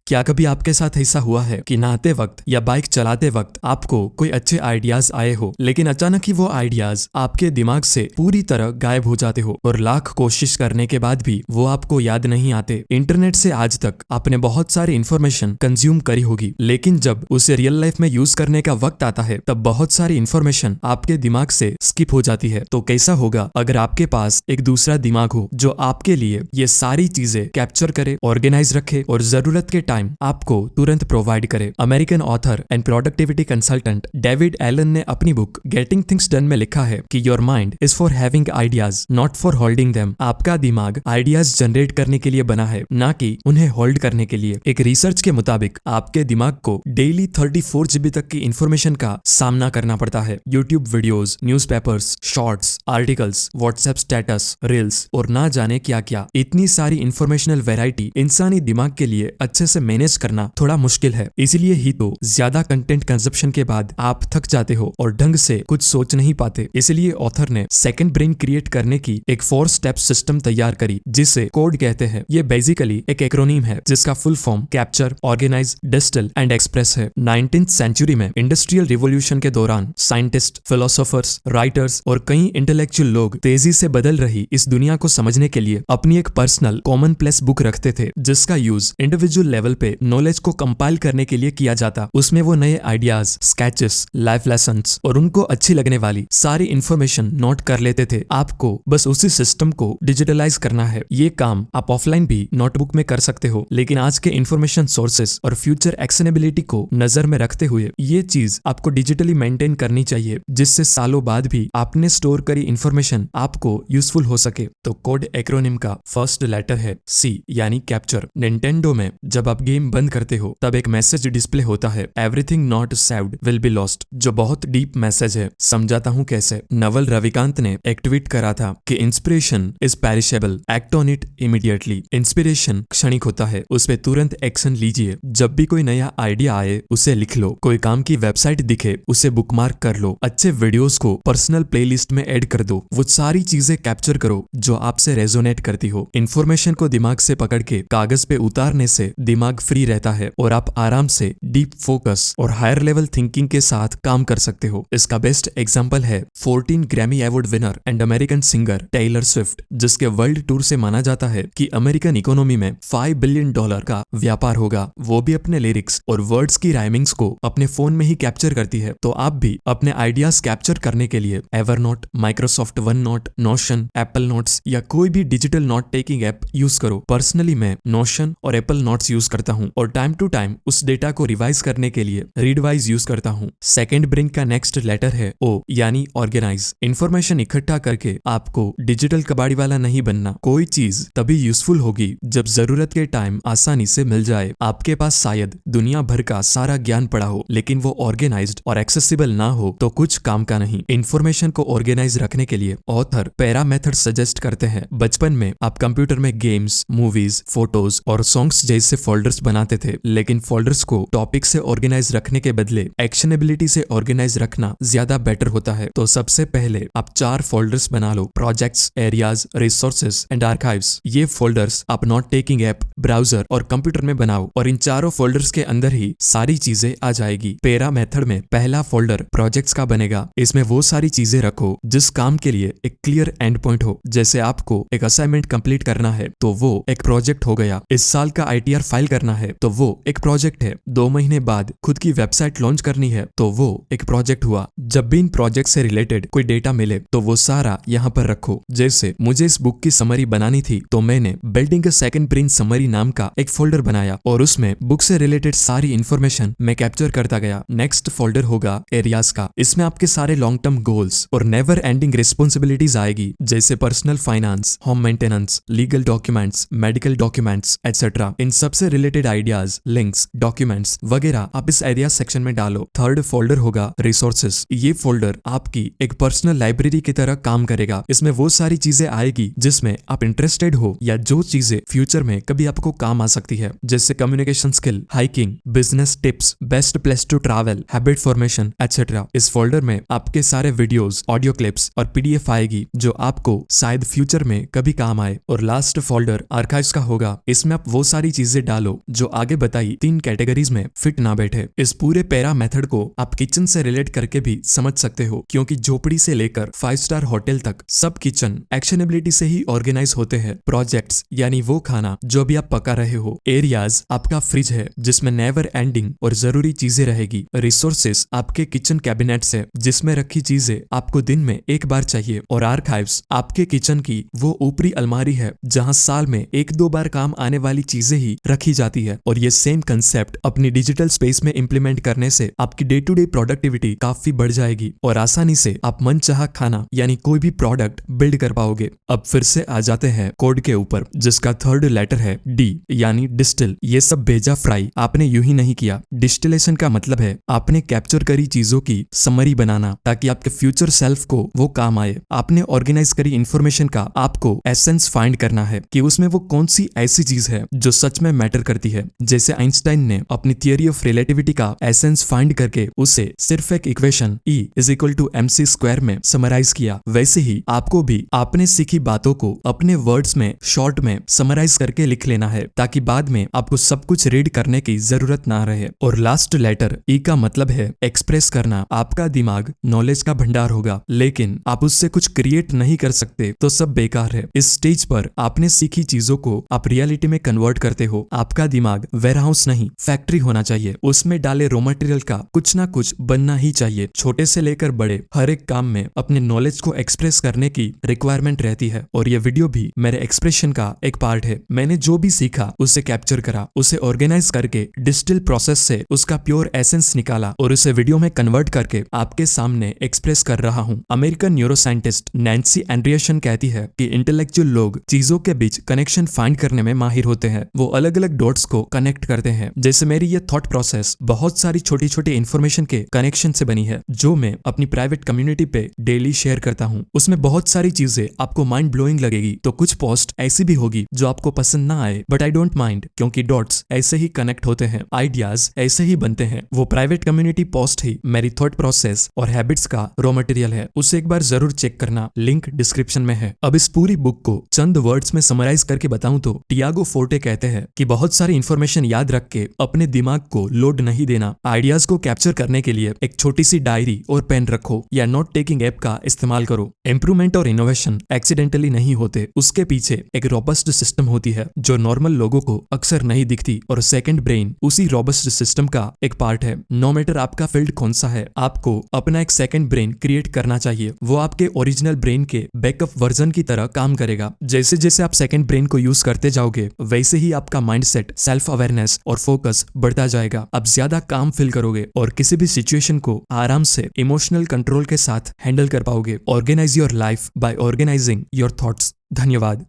क्या कभी आपके साथ ऐसा हुआ है कि नहाते वक्त या बाइक चलाते वक्त आपको कोई अच्छे आइडियाज आए हो, लेकिन अचानक ही वो आइडियाज आपके दिमाग से पूरी तरह गायब हो जाते हो और लाख कोशिश करने के बाद भी वो आपको याद नहीं आते। इंटरनेट से आज तक आपने बहुत सारी इन्फॉर्मेशन कंज्यूम करी होगी, लेकिन जब उसे रियल लाइफ में यूज करने का वक्त आता है तब बहुत सारी इन्फॉर्मेशन आपके दिमाग से स्किप हो जाती है। तो कैसा होगा अगर आपके पास एक दूसरा दिमाग हो जो आपके लिए ये सारी चीजें कैप्चर करे, ऑर्गेनाइज रखे और जरूरत के टाइम आपको तुरंत प्रोवाइड करे। American author and productivity consultant David Allen ने अपनी बुक गेटिंग थिंग्स डन में लिखा है कि your mind is for having ideas not for holding them. आपका दिमाग आइडियाज जनरेट करने के लिए बना है, ना कि उन्हें होल्ड करने के लिए। एक रिसर्च के मुताबिक आपके दिमाग को डेली 34 GB तक की इंफॉर्मेशन का सामना करना पड़ता है। YouTube videos, newspapers, shorts, articles, WhatsApp status, reels और ना जाने क्या क्या। इतनी सारी इंफॉर्मेशनल वैरायटी इंसानी दिमाग के लिए अच्छे से मैनेज करना थोड़ा मुश्किल है। इसीलिए ही तो ज्यादा कंटेंट कंजप्शन के बाद आप थक जाते हो और ढंग से कुछ सोच नहीं पाते। इसलिए ऑथर ने सेकंड ब्रेन क्रिएट करने की एक 4 स्टेप सिस्टम तैयार करी जिसे कोड कहते हैं। ये बेसिकली एक एक्रोनीम है जिसका full form capture, organise, distil and express है। 19th सेंचुरी में इंडस्ट्रियल रिवॉल्यूशन के दौरान साइंटिस्ट, फिलोसोफर्स, राइटर्स और कई इंटेलेक्चुअल लोग तेजी से बदल रही इस दुनिया को समझने के लिए अपनी एक पर्सनल कॉमन प्लेस बुक रखते थे जिसका यूज इंडिविजुअल लेवल पे नॉलेज को कंपाइल करने के लिए किया जाता। उसमें वो नए आइडियाज, स्केचेस, लाइफ लेसन्स और उनको अच्छी लगने वाली सारी इंफॉर्मेशन नोट कर लेते थे। आपको बस उसी सिस्टम को डिजिटलाइज करना है। ये काम आप ऑफलाइन भी नोटबुक में कर सकते हो, लेकिन आज के इंफॉर्मेशन सोर्सेस और फ्यूचर एक्शनेबिलिटी को नजर में रखते हुए ये चीज आपको डिजिटली मेंटेन करनी चाहिए, जिससे सालों बाद भी आपने स्टोर करी इंफॉर्मेशन आपको यूजफुल हो सके। तो कोड एक्रोनिम का फर्स्ट लेटर है C यानी कैप्चर। निंटेंडो में जब आप गेम बंद करते हो तब एक मैसेज डिस्प्ले होता है, everything not saved will be lost, जो बहुत डीप मैसेज है। समझाता हूँ कैसे। नवल रविकांत ने एक ट्वीट करा था कि inspiration is perishable, act on it immediately. Inspiration क्षणिक होता है, उस पे तुरंत एक्शन लीजिए। जब भी कोई नया आइडिया आए उसे लिख लो, कोई काम की वेबसाइट दिखे उसे बुकमार्क कर लो, अच्छे वीडियोस को पर्सनल प्लेलिस्ट में ऐड कर दो। वो सारी चीजें कैप्चर करो जो आपसे रेजोनेट करती हो। इंफॉर्मेशन को दिमाग से पकड़ के कागज पे उतारने से दिमाग फ्री रहता है और आप आराम से डीप फोकस और हायर लेवल थिंकिंग के साथ काम कर सकते हो। इसका बेस्ट एग्जांपल है 14 Grammy award winner and American singer Taylor Swift, जिसके वर्ल्ड टूर से माना जाता है कि अमेरिकन इकोनॉमी में $5 बिलियन का व्यापार होगा। वो भी अपने लिरिक्स और वर्ड्स की राइमिंग्स को अपने फोन में ही कैप्चर करती है। तो आप भी अपने आइडियाज कैप्चर करने के लिए Evernote, Microsoft one note, notion, Apple notes या कोई भी digital note taking app use करो। पर्सनली मैं नोशन और एप्पल नोट्स यूज करता हूँ और टाइम टू टाइम उस डेटा को रिवाइज करने के लिए रीडवाइज यूज करता हूँ। सेकंड ब्रेन का नेक्स्ट लेटर है O यानी ऑर्गेनाइज। इंफॉर्मेशन इकट्ठा करके आपको डिजिटल कबाड़ी वाला नहीं बनना। कोई चीज तभी यूजफुल होगी जब जरूरत के टाइम आसानी से मिल जाए। आपके पास शायद दुनिया भर का सारा ज्ञान पड़ा हो, लेकिन वो ऑर्गेनाइज्ड और एक्सेसिबल ना हो तो कुछ काम का नहीं। इंफॉर्मेशन को ऑर्गेनाइज रखने के लिए ऑथर पैरा मेथड सजेस्ट करते हैं। बचपन में आप कंप्यूटर में गेम्स, मूवीज, फोटोज और सॉन्ग्स जैसे फोल्डर्स बनाते थे, लेकिन फोल्डर्स को टॉपिक से ऑर्गेनाइज रखने के बदले एक्शनेबिलिटी से ऑर्गेनाइज रखना ज्यादा बेटर होता है। तो सबसे पहले आप 4 फोल्डर्स बना लो, projects, areas, resources and archives. ये फोल्डर्स आप नोट टेकिंग ऐप, ब्राउजर और कंप्यूटर में बनाओ और इन चारों फोल्डर्स के अंदर ही सारी चीजें आ जाएगी। पैरा मेथड में पहला फोल्डर प्रोजेक्ट्स का बनेगा। इसमें वो सारी चीजें रखो जिस काम के लिए एक क्लियर एंड पॉइंट हो। जैसे आपको एक असाइनमेंट कंप्लीट करना है तो वो एक प्रोजेक्ट हो गया। इस साल का ITR फाइल करना है तो वो एक प्रोजेक्ट है। 2 महीने बाद खुद की वेबसाइट लॉन्च करनी है तो वो एक प्रोजेक्ट हुआ। जब भी इन प्रोजेक्ट से रिलेटेड कोई डेटा मिले तो वो सारा यहाँ पर रखो। जैसे मुझे इस बुक की समरी बनानी थी तो मैंने building a second brain summary नाम का एक फोल्डर बनाया और उसमें बुक से रिलेटेड सारी इंफॉर्मेशन मैं कैप्चर करता गया। नेक्स्ट फोल्डर होगा एरियाज का। इसमें आपके सारे लॉन्ग टर्म गोल्स और नेवर एंडिंग रिस्पॉन्सिबिलिटीज आएगी, जैसे personal finance, home maintenance, legal documents, medical documents etcetera. इन सबसे रिलेटेड आइडियाज, लिंक्स, डॉक्यूमेंट्स वगैरह आप इस एरिया सेक्शन में डालो। थर्ड फोल्डर होगा रिसोर्सेज। ये फोल्डर आपकी एक पर्सनल लाइब्रेरी की तरह काम करेगा। इसमें वो सारी चीजें आएगी जिसमें आप इंटरेस्टेड हो या जो चीजें फ्यूचर में कभी आपको काम आ सकती है, जैसे communication skill, hiking, business tips, best place to travel, habit formation etcetera. इस फोल्डर में आपके सारे वीडियोस, ऑडियो क्लिप्स और PDF आएगी जो आपको शायद फ्यूचर में कभी काम आए। और लास्ट फोल्डर आर्काइव्स का होगा। इसमें आप वो सारी चीजें डालो लो जो आगे बताई 3 कैटेगरीज में फिट ना बैठे। इस पूरे पैरा मेथड को आप किचन से रिलेट करके भी समझ सकते हो, क्योंकि झोपड़ी से लेकर 5 स्टार होटल तक सब किचन एक्शनेबिलिटी से ही ऑर्गेनाइज होते हैं। प्रोजेक्ट्स यानी वो खाना जो भी आप पका रहे हो। एरियाज आपका फ्रिज है जिसमें नेवर एंडिंग और जरूरी चीजें रहेगी। रिसोर्सेस आपके किचन कैबिनेट्स है जिसमें रखी चीजें आपको दिन में एक बार चाहिए। और आर्काइव्स आपके किचन की वो ऊपरी अलमारी है जहां साल में 1-2 बार काम आने वाली चीजें ही रखी जाती है। और ये सेम कंसेप्ट अपनी डिजिटल स्पेस में इंप्लीमेंट करने से आपकी डे टू डे प्रोडक्टिविटी काफी बढ़ जाएगी और आसानी से आप मनचाहा खाना यानी कोई भी प्रोडक्ट बिल्ड कर पाओगे। अब फिर से आ जाते हैं कोड के ऊपर जिसका 3rd लेटर है डी यानी डिस्टिल। ये सब भेजा फ्राई आपने यूं ही नहीं किया। डिस्टिलेशन का मतलब है आपने कैप्चर करी चीजों की समरी बनाना ताकि आपके फ्यूचर सेल्फ को वो काम आए। आपने ऑर्गेनाइज करी इंफॉर्मेशन का आपको एसेंस फाइंड करना है कि उसमें वो कौन सी ऐसी चीज है जो सच में मैटर करती है। जैसे आइंस्टाइन ने अपनी थियरी ऑफ रिलेटिविटी का एसेंस फाइंड करके उसे सिर्फ एक इक्वेशन E=mc² में समराइज किया, वैसे ही आपको भी आपने सीखी बातों को अपने वर्ड्स में शॉर्ट में समराइज करके लिख लेना है ताकि बाद में आपको सब कुछ रीड करने की जरूरत ना रहे। और लास्ट लेटर ई का मतलब है एक्सप्रेस करना। आपका दिमाग नॉलेज का भंडार होगा लेकिन आप उससे कुछ क्रिएट नहीं कर सकते तो सब बेकार है। इस स्टेज पर आपने सीखी चीजों को आप रियलिटी में कन्वर्ट करते हो। आपका दिमाग वेयरहाउस नहीं फैक्ट्री होना चाहिए। उसमें डाले रॉ मटेरियल का कुछ ना कुछ बनना ही चाहिए। छोटे से लेकर बड़े हर एक काम में अपने नॉलेज को एक्सप्रेस करने की रिक्वायरमेंट रहती है और ये वीडियो भी मेरे एक्सप्रेशन का एक पार्ट है। मैंने जो भी सीखा उसे कैप्चर करा, उसे ऑर्गेनाइज करके डिस्टिल प्रोसेस से उसका प्योर एसेंस निकाला और उसे वीडियो में कन्वर्ट करके आपके सामने एक्सप्रेस कर रहा हूँ। अमेरिकन न्यूरोसाइंटिस्ट नैन्सी एंड्रियसन कहती है कि इंटेलेक्चुअल लोग चीजों के बीच कनेक्शन फाइंड करने में माहिर होते हैं। वो अलग अलग डॉट्स को कनेक्ट करते हैं। जैसे मेरी ये थॉट प्रोसेस बहुत सारी छोटी छोटी इन्फॉर्मेशन के कनेक्शन से बनी है जो मैं अपनी प्राइवेट कम्युनिटी पे डेली शेयर करता हूँ। उसमें बहुत सारी चीजें आपको माइंड ब्लोइंग लगेगी तो कुछ पोस्ट ऐसी भी होगी जो आपको पसंद ना आए, बट आई डोंट माइंड क्योंकि डॉट्स ऐसे ही कनेक्ट होते हैं, आइडियाज ऐसे ही बनते हैं। वो प्राइवेट कम्युनिटी पोस्ट ही मेरी थॉट प्रोसेस और हैबिट्स का रॉ मटेरियल है। उसे एक बार जरूर चेक करना, लिंक डिस्क्रिप्शन में है। अब इस पूरी बुक को चंद वर्ड्स में समराइज करके बताऊं तो टियागो फोर्टे कहते हैं कि बहुत सारी इंफॉर्मेशन याद रख के अपने दिमाग को लोड नहीं देना। आइडियाज को कैप्चर करने के लिए एक छोटी सी डायरी और पेन रखो या नोट टेकिंग ऐप का इस्तेमाल करो। इंप्रूवमेंट और इनोवेशन एक्सीडेंटली नहीं होते, उसके पीछे एक रोबस्ट सिस्टम होती है जो नॉर्मल लोगों को अक्सर नहीं दिखती और सेकंड ब्रेन उसी रोबस्ट सिस्टम का एक पार्ट है। नो मैटर आपका फील्ड कौन सा है, आपको अपना एक सेकंड ब्रेन क्रिएट करना चाहिए। वो आपके ओरिजिनल ब्रेन के बैकअप वर्जन की तरह काम करेगा। जैसे जैसे आप सेकंड ब्रेन को यूज करते जाओगे वैसे ही आपका माइंडसेट, सेल्फ अवेयरनेस और फोकस बढ़ता जाएगा। आप ज्यादा काम फील करोगे और किसी भी सिचुएशन को आराम से इमोशनल कंट्रोल के साथ हैंडल कर पाओगे। Organise your life by organising your thoughts. धन्यवाद।